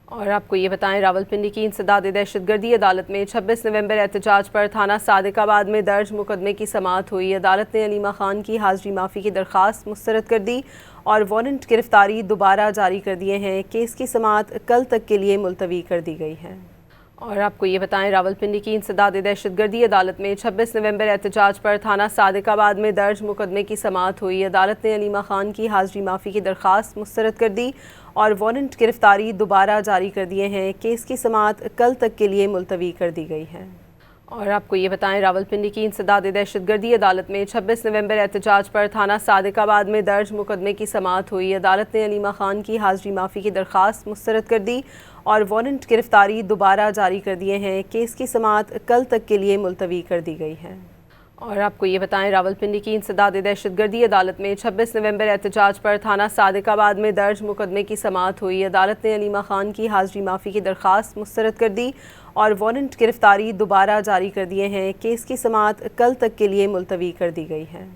اور آپ کو یہ بتائیں، راولپنڈی کی انسداد دہشت گردی عدالت میں 26 نومبر احتجاج پر تھانہ صادق آباد میں درج مقدمے کی سماعت ہوئی۔ عدالت نے علیمہ خان کی حاضری معافی کی درخواست مسترد کر دی اور وارنٹ گرفتاری دوبارہ جاری کر دیے ہیں۔ کیس کی سماعت کل تک کے لیے ملتوی کر دی گئی ہے۔ اور آپ کو یہ بتائیں، راولپنڈی کی انسداد دہشت گردی عدالت میں 26 نومبر احتجاج پر تھانہ صادق آباد میں درج مقدمے کی سماعت ہوئی۔ عدالت نے علیمہ خان کی حاضری معافی کی درخواست مسترد کر دی اور وارنٹ گرفتاری دوبارہ جاری کر دیے ہیں۔ کیس کی سماعت کل تک کے لیے ملتوی کر دی گئی ہے۔ اور آپ کو یہ بتائیں، راولپنڈی کی انسداد دہشت گردی عدالت میں 26 نومبر احتجاج پر تھانہ صادق آباد میں درج مقدمے کی سماعت ہوئی۔ عدالت نے علیمہ خان کی حاضری معافی کی درخواست مسترد کر دی اور وارنٹ گرفتاری دوبارہ جاری کر دیے ہیں۔ کیس کی سماعت کل تک کے لیے ملتوی کر دی گئی ہے۔ اور آپ کو یہ بتائیں، راولپنڈی کی انسداد دہشت گردی عدالت میں 26 نومبر احتجاج پر تھانہ صادق آباد میں درج مقدمے کی سماعت ہوئی۔ عدالت نے علیمہ خان کی حاضری معافی کی درخواست مسترد کر دی اور وارنٹ گرفتاری دوبارہ جاری کر دیے ہیں۔ کیس کی سماعت کل تک کے لیے ملتوی کر دی گئی ہے۔